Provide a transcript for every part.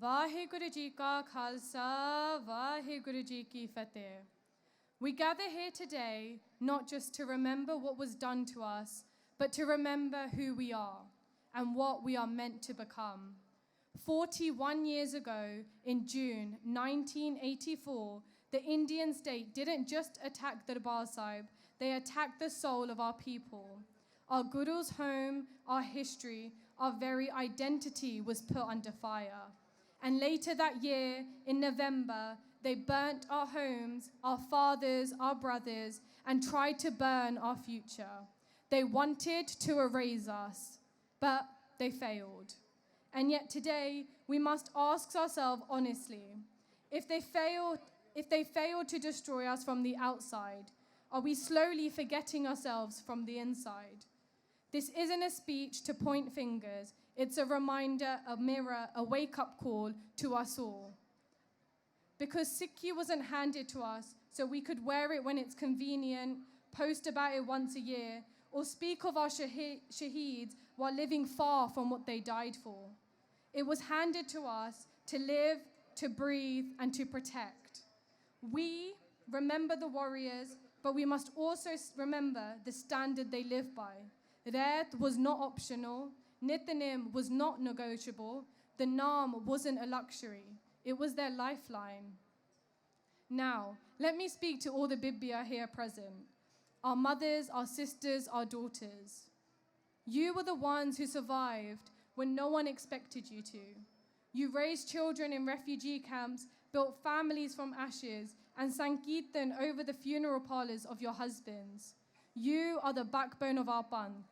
Vaheguru Ji Ka Khalsa, Vaheguru Ji Ki Fateh. We gather here today not just to remember what was done to us, but to remember who we are and what we are meant to become. 41 years ago, in June 1984, the Indian state didn't just attack Darbar Sahib, they attacked the soul of our people. Our Guru's home, our history, our very identity was put under fire. And later that year, in November, they burnt our homes, our fathers, our brothers, and tried to burn our future. They wanted to erase us, but they failed. And yet today, we must ask ourselves honestly, if they failed to destroy us from the outside, are we slowly forgetting ourselves from the inside? This isn't a speech to point fingers. It's a reminder, a mirror, a wake-up call to us all. Because Sikhi wasn't handed to us so we could wear it when it's convenient, post about it once a year, or speak of our shaheeds while living far from what they died for. It was handed to us to live, to breathe, and to protect. We remember the warriors, but we must also remember the standard they live by. Raat was not optional. Nityanim was not negotiable. The Naam wasn't a luxury. It was their lifeline. Now, let me speak to all the Bibbiya here present. Our mothers, our sisters, our daughters. You were the ones who survived when no one expected you to. You raised children in refugee camps, built families from ashes, and sang Kirtan over the funeral parlors of your husbands. You are the backbone of our Panth,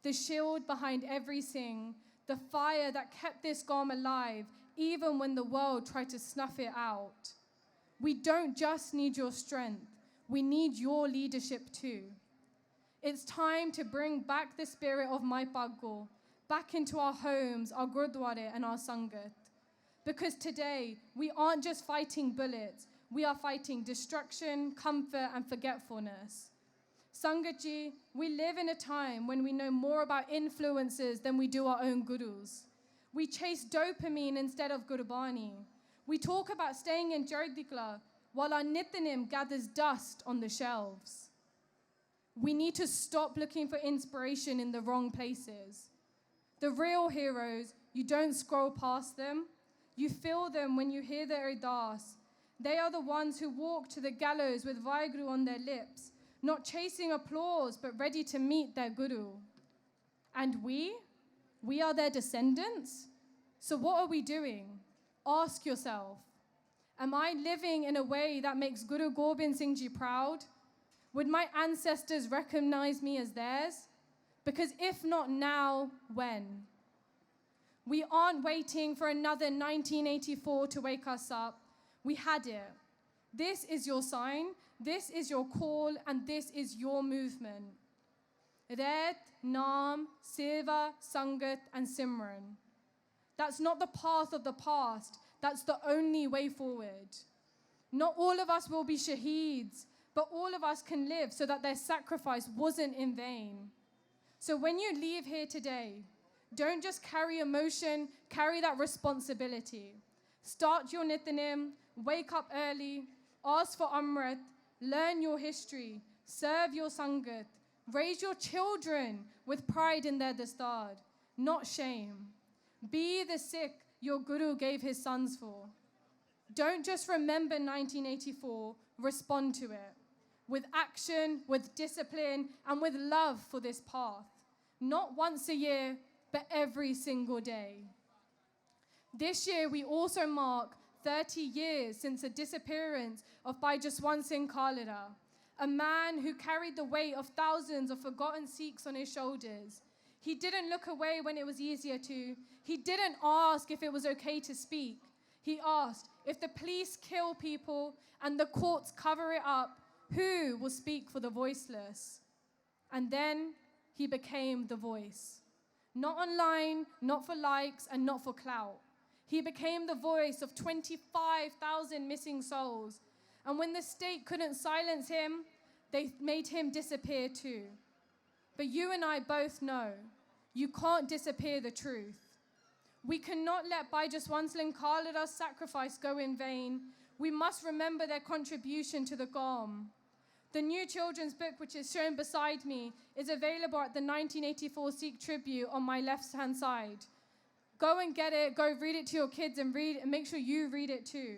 the shield behind every Singh, the fire that kept this Qawm alive even when the world tried to snuff it out. We don't just need your strength, we need your leadership too. It's time to bring back the spirit of Mai Paggo, back into our homes, our Gurdwara and our Sangat. Because today, we aren't just fighting bullets, we are fighting destruction, comfort and forgetfulness. Sangatji, we live in a time when we know more about influences than we do our own gurus. We chase dopamine instead of Gurbani. We talk about staying in Jardikla while our Nityanim gathers dust on the shelves. We need to stop looking for inspiration in the wrong places. The real heroes, you don't scroll past them. You feel them when you hear their ardas. They are the ones who walk to the gallows with Vaheguru on their lips, not chasing applause, but ready to meet their Guru. And we are their descendants. So what are we doing? Ask yourself, am I living in a way that makes Guru Gobind Singh Ji proud? Would my ancestors recognize me as theirs? Because if not now, when? We aren't waiting for another 1984 to wake us up. We had it. This is your sign, this is your call, and this is your movement. Raat, Naam, Seva, Sangat, and Simran. That's not the path of the past. That's the only way forward. Not all of us will be shaheeds, but all of us can live so that their sacrifice wasn't in vain. So when you leave here today, don't just carry emotion, carry that responsibility. Start your Nityanim, wake up early, ask for Amrit, learn your history, serve your Sangat, raise your children with pride in their dastard, not shame. Be the Sikh your Guru gave his sons for. Don't just remember 1984, respond to it. With action, with discipline, and with love for this path. Not once a year, but every single day. This year, we also mark 30 years since the disappearance of Bhai Jaswant Singh Khalida, a man who carried the weight of thousands of forgotten Sikhs on his shoulders. He didn't look away when it was easier to. He didn't ask if it was okay to speak. He asked, if the police kill people and the courts cover it up, who will speak for the voiceless? And then he became the voice. Not online, not for likes, and not for clout. He became the voice of 25,000 missing souls. And when the state couldn't silence him, they made him disappear too. But you and I both know, you can't disappear the truth. We cannot let Bhai Jaswant and Khalada's sacrifice go in vain. We must remember their contribution to the GOM. The new children's book, which is shown beside me, is available at the 1984 Sikh Tribute on my left-hand side. Go and get it, go read it to your kids and make sure you read it too.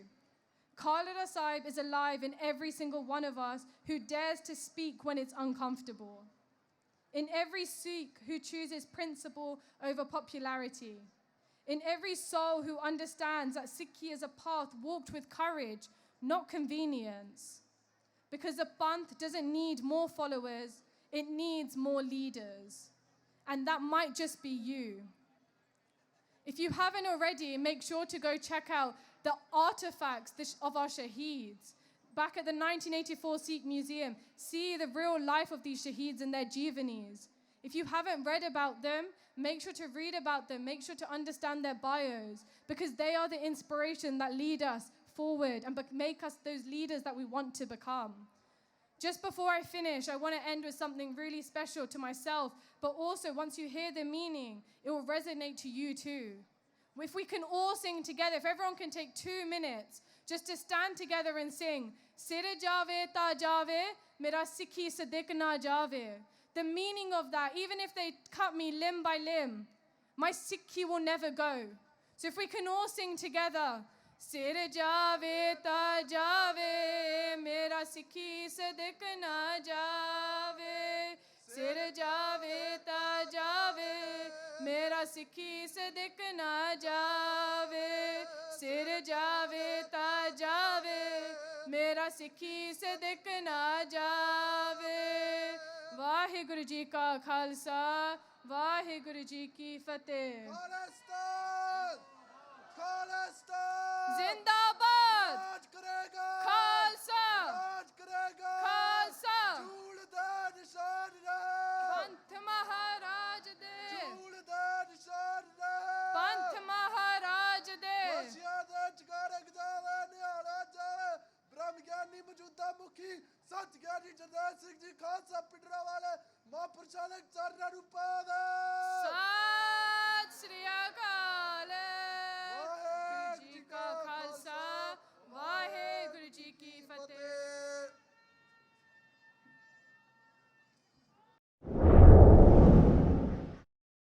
Khalada Sahib is alive in every single one of us who dares to speak when it's uncomfortable. In every Sikh who chooses principle over popularity. In every soul who understands that Sikhi is a path walked with courage, not convenience. Because the Panth doesn't need more followers, it needs more leaders. And that might just be you. If you haven't already, make sure to go check out the artifacts of our Shaheeds. Back at the 1984 Sikh Museum, see the real life of these Shaheeds and their Jeevanis. If you haven't read about them, make sure to read about them, make sure to understand their bios, because they are the inspiration that lead us forward and make us those leaders that we want to become. Just before I finish, I want to end with something really special to myself, but also once you hear the meaning, it will resonate to you too. If we can all sing together, if everyone can take 2 minutes just to stand together and sing, Sir jave ta jave, mera Sikhi sadik na jave. The meaning of that, even if they cut me limb by limb, my Sikhi will never go. So if we can all sing together, Sir jave ta jave, mera Sikhi sadik na jave. Sir jave ta jave, mera Sikhi sadik na jave. Sir jave ta jave, mera Sikhi sadik na jave. Vaheguru Ji ka Khalsa, Vaheguru Ji ki Fateh. Zindabad! Khalsa! Khalsa! Panth Maharaj de! Panth Maharaj de! Brahmgyani Majuda Mukhi Satgyani Jadar Singh Ji Khalsa Pidra Wale Mahaprashadak Charna Rupada